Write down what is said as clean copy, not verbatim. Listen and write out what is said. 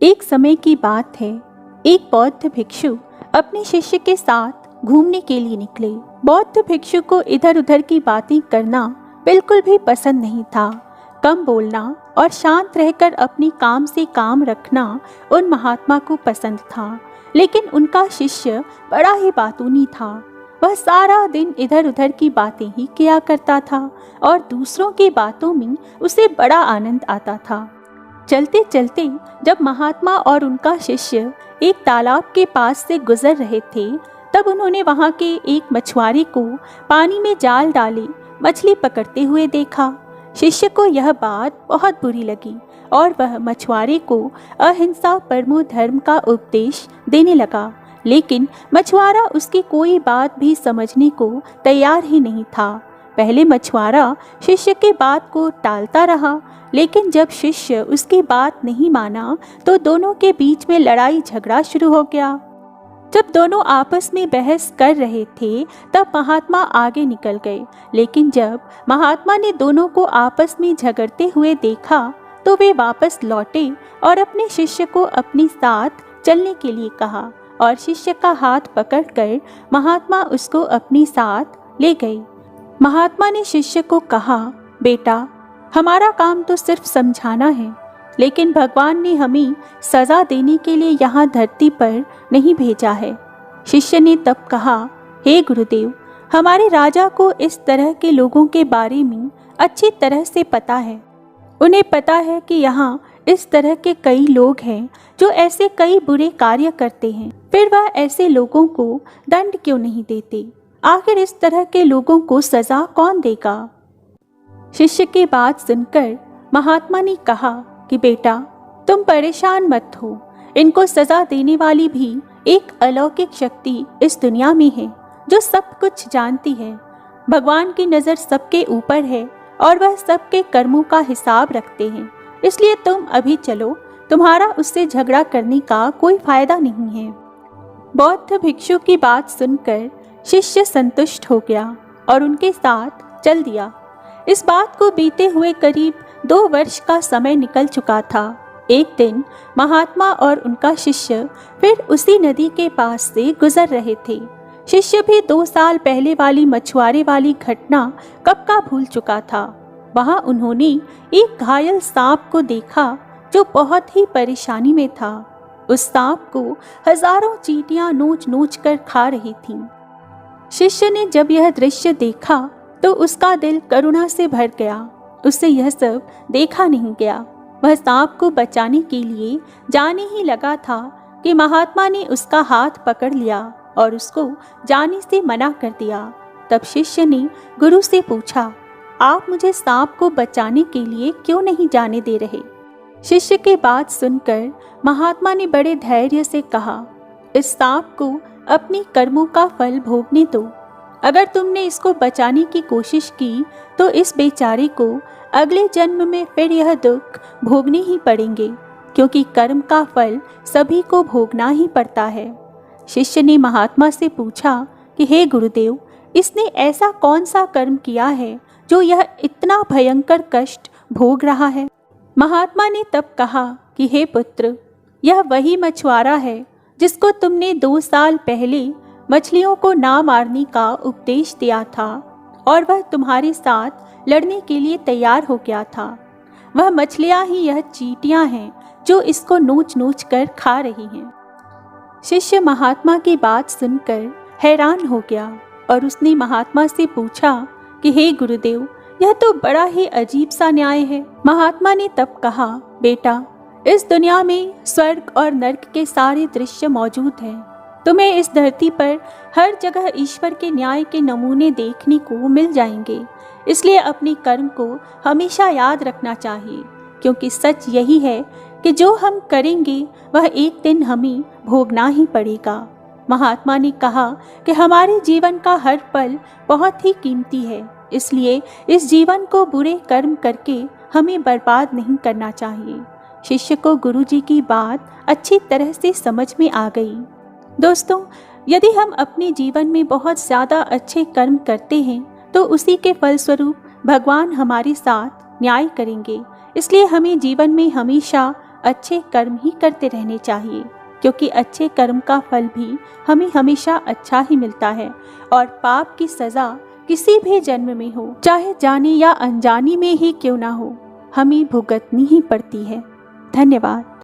एक समय की बात है, एक बौद्ध भिक्षु अपने शिष्य के साथ घूमने के लिए निकले। बौद्ध भिक्षु को इधर उधर की बातें करना बिल्कुल भी पसंद नहीं था। कम बोलना और शांत रहकर अपने काम से काम रखना उन महात्मा को पसंद था। लेकिन उनका शिष्य बड़ा ही बातूनी था। वह सारा दिन इधर उधर की बातें ही किया करता था और दूसरों की बातों में उसे बड़ा आनंद आता था। चलते चलते जब महात्मा और उनका शिष्य एक तालाब के पास से गुजर रहे थे, तब उन्होंने वहां के एक मछुआरे को पानी में जाल डाले मछली पकड़ते हुए देखा। शिष्य को यह बात बहुत बुरी लगी और वह मछुआरे को अहिंसा परमो धर्म का उपदेश देने लगा। लेकिन मछुआरा उसकी कोई बात भी समझने को तैयार ही नहीं था। पहले मछुआरा शिष्य की बात को टालता रहा, लेकिन जब शिष्य उसकी बात नहीं माना तो दोनों के बीच में लड़ाई झगड़ा शुरू हो गया। जब दोनों आपस में बहस कर रहे थे तब महात्मा आगे निकल गए। लेकिन जब महात्मा ने दोनों को आपस में झगड़ते हुए देखा तो वे वापस लौटे और अपने शिष्य को अपने साथ चलने के लिए कहा और शिष्य का हाथ पकड़कर महात्मा उसको अपने साथ ले गए। महात्मा ने शिष्य को कहा, बेटा, हमारा काम तो सिर्फ समझाना है, लेकिन भगवान ने हमें सजा देने के लिए यहाँ धरती पर नहीं भेजा है। शिष्य ने तब कहा, हे गुरुदेव, हमारे राजा को इस तरह के लोगों के बारे में अच्छी तरह से पता है। उन्हें पता है कि यहाँ इस तरह के कई लोग हैं जो ऐसे कई बुरे कार्य करते हैं, फिर वह ऐसे लोगों को दंड क्यों नहीं देते? आखिर इस तरह के लोगों को सजा कौन देगा? शिष्य की बात सुनकर महात्मा ने कहा कि बेटा, तुम परेशान मत हो। इनको सजा देने वाली भी एक अलौकिक शक्ति इस दुनिया में है जो सब कुछ जानती है। भगवान की नज़र सबके ऊपर है और वह सबके कर्मों का हिसाब रखते हैं। इसलिए तुम अभी चलो, तुम्हारा उससे झगड़ा करने का कोई फायदा नहीं है। बौद्ध भिक्षु की बात सुनकर शिष्य संतुष्ट हो गया और उनके साथ चल दिया। इस बात को बीते हुए करीब 2 वर्ष का समय निकल चुका था। एक दिन महात्मा और उनका शिष्य फिर उसी नदी के पास से गुजर रहे थे। शिष्य भी 2 साल पहले वाली मछुआरे वाली घटना कब का भूल चुका था। वहां उन्होंने एक घायल सांप को देखा जो बहुत ही परेशानी में था। उस सांप को हजारों चींटियां नोच नोच कर खा रही थीं। शिष्य ने जब यह दृश्य देखा तो उसका दिल करुणा से भर गया। उससे यह सब देखा नहीं गया। वह सांप को बचाने के लिए जाने ही लगा था कि महात्मा ने उसका हाथ पकड़ लिया और उसको जाने से मना कर दिया। तब शिष्य ने गुरु से पूछा, आप मुझे सांप को बचाने के लिए क्यों नहीं जाने दे रहे? शिष्य की बात सुनकर महात्मा ने बड़े धैर्य से कहा, इस सांप को अपने कर्मों का फल भोगने दो। अगर तुमने इसको बचाने की कोशिश की तो इस बेचारे को अगले जन्म में फिर यह दुख भोगने ही पड़ेंगे, क्योंकि कर्म का फल सभी को भोगना ही पड़ता है। शिष्य ने महात्मा से पूछा कि हे गुरुदेव, इसने ऐसा कौन सा कर्म किया है जो यह इतना भयंकर कष्ट भोग रहा है? महात्मा ने तब कहा कि हे पुत्र, यह वही मछुआरा है जिसको तुमने 2 साल पहले मछलियों को ना मारने का उपदेश दिया था और वह तुम्हारे साथ लड़ने के लिए तैयार हो गया था। वह मछलियां ही यह चींटियां हैं जो इसको नोच नोच कर खा रही हैं। शिष्य महात्मा की बात सुनकर हैरान हो गया और उसने महात्मा से पूछा कि हे गुरुदेव, यह तो बड़ा ही अजीब सा न्याय है। महात्मा ने तब कहा, बेटा, इस दुनिया में स्वर्ग और नर्क के सारे दृश्य मौजूद हैं। तुम्हें इस धरती पर हर जगह ईश्वर के न्याय के नमूने देखने को मिल जाएंगे। इसलिए अपने कर्म को हमेशा याद रखना चाहिए, क्योंकि सच यही है कि जो हम करेंगे वह एक दिन हमें भोगना ही पड़ेगा। महात्मा ने कहा कि हमारे जीवन का हर पल बहुत ही कीमती है, इसलिए इस जीवन को बुरे कर्म करके हमें बर्बाद नहीं करना चाहिए। शिष्य को गुरुजी की बात अच्छी तरह से समझ में आ गई। दोस्तों, यदि हम अपने जीवन में बहुत ज़्यादा अच्छे कर्म करते हैं तो उसी के फलस्वरूप भगवान हमारे साथ न्याय करेंगे। इसलिए हमें जीवन में हमेशा अच्छे कर्म ही करते रहने चाहिए, क्योंकि अच्छे कर्म का फल भी हमें हमेशा अच्छा ही मिलता है और पाप की सज़ा किसी भी जन्म में हो, चाहे जाने या अनजाने में ही क्यों ना हो, हमें भुगतनी ही पड़ती है। धन्यवाद।